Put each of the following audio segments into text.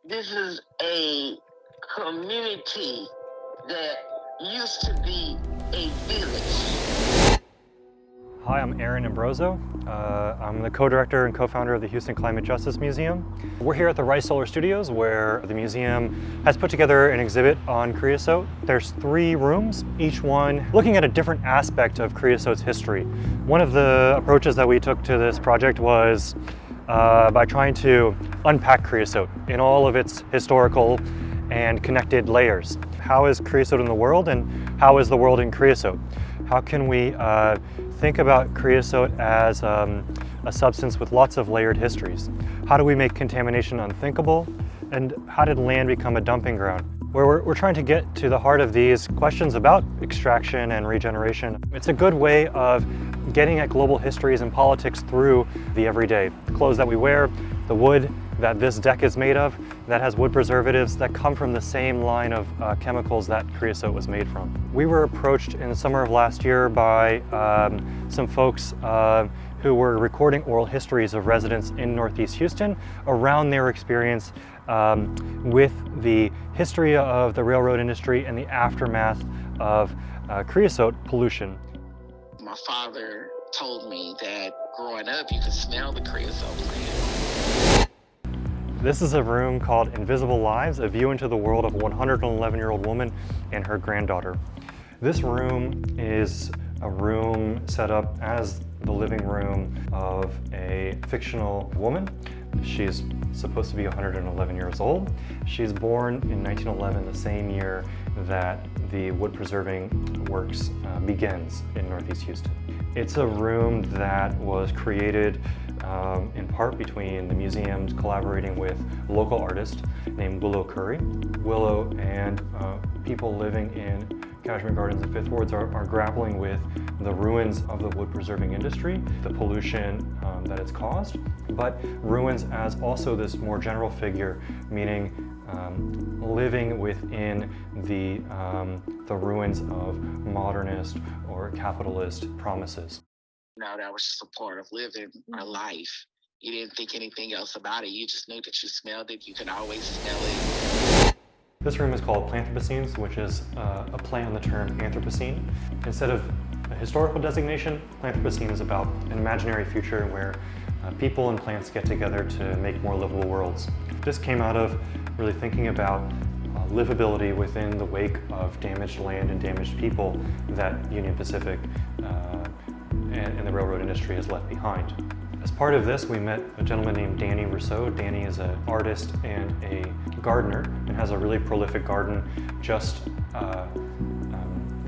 This is a community that used to be a village. Hi, I'm Aaron Ambroso. I'm the co-director and co-founder of the Houston Climate Justice Museum. We're here at the Rice Solar Studios, where the museum has put together an exhibit on creosote. There's 3 rooms, each one looking at a different aspect of creosote's history. One of the approaches that we took to this project was by trying to unpack creosote in all of its historical and connected layers. How is creosote in the world, and how is the world in creosote? How can we think about creosote as a substance with lots of layered histories? How do we make contamination unthinkable? And how did land become a dumping ground? Where we're trying to get to the heart of these questions about extraction and regeneration. It's a good way of getting at global histories and politics through the everyday. The clothes that we wear, the wood that this deck is made of, that has wood preservatives that come from the same line of chemicals that creosote was made from. We were approached in the summer of last year by some folks who were recording oral histories of residents in Northeast Houston around their experience with the history of the railroad industry and the aftermath of creosote pollution. My father told me that growing up, you could smell the creosote plant. This is a room called Invisible Lives, a view into the world of a 111-year-old woman and her granddaughter. This room is a room set up as the living room of a fictional woman. She's supposed to be 111 years old. She's born in 1911, the same year that the wood preserving works begins in Northeast Houston. It's a room that was created in part between the museums collaborating with a local artist named Willow Curry. Willow and people living in Cashmere Gardens and Fifth Wards are grappling with the ruins of the wood preserving industry, the pollution that it's caused, but ruins as also this more general figure, meaning living within the ruins of modernist or capitalist promises. Now that was just a part of living our life. You didn't think anything else about it. You just knew that you smelled it. You could always smell it. This room is called Planthropocene, which is a play on the term Anthropocene. Instead of a historical designation, Planthropocene is about an imaginary future where people and plants get together to make more livable worlds. This came out of really thinking about livability within the wake of damaged land and damaged people that Union Pacific and the railroad industry has left behind. As part of this, we met a gentleman named Danny Rousseau. Danny is an artist and a gardener and has a really prolific garden just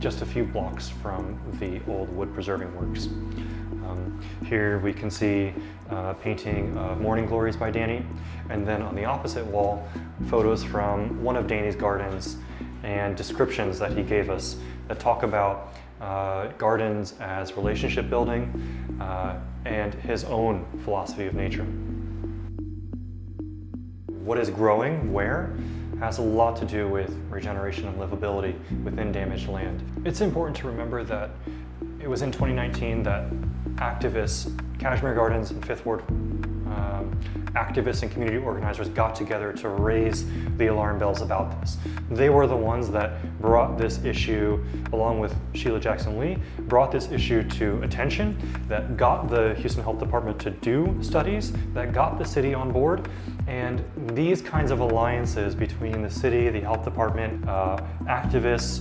a few blocks from the old wood preserving works. Here we can see a painting of Morning Glories by Danny, and then on the opposite wall, photos from one of Danny's gardens and descriptions that he gave us that talk about gardens as relationship building and his own philosophy of nature. What is growing where has a lot to do with regeneration and livability within damaged land. It's important to remember that it was in 2019 that activists, Cashmere Gardens and Fifth Ward activists and community organizers got together to raise the alarm bells about this. They were the ones that brought this issue, along with Sheila Jackson-Lee, brought this issue to attention, that got the Houston Health Department to do studies, that got the city on board. And these kinds of alliances between the city, the health department, activists,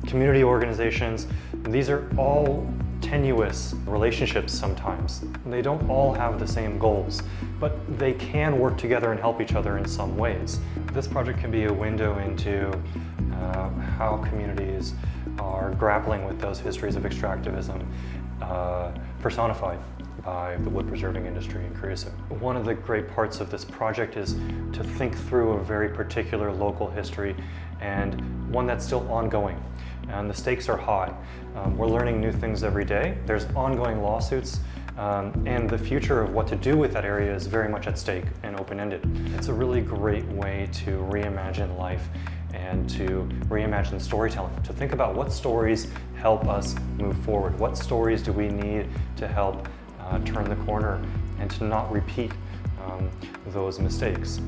community organizations, these are all tenuous relationships sometimes. They don't all have the same goals, but they can work together and help each other in some ways. This project can be a window into how communities are grappling with those histories of extractivism personified by the wood preserving industry in creosote. One of the great parts of this project is to think through a very particular local history, and one that's still ongoing. And the stakes are high. We're learning new things every day. There's ongoing lawsuits, and the future of what to do with that area is very much at stake and open-ended. It's a really great way to reimagine life and to reimagine storytelling, to think about what stories help us move forward. What stories do we need to help turn the corner and to not repeat those mistakes.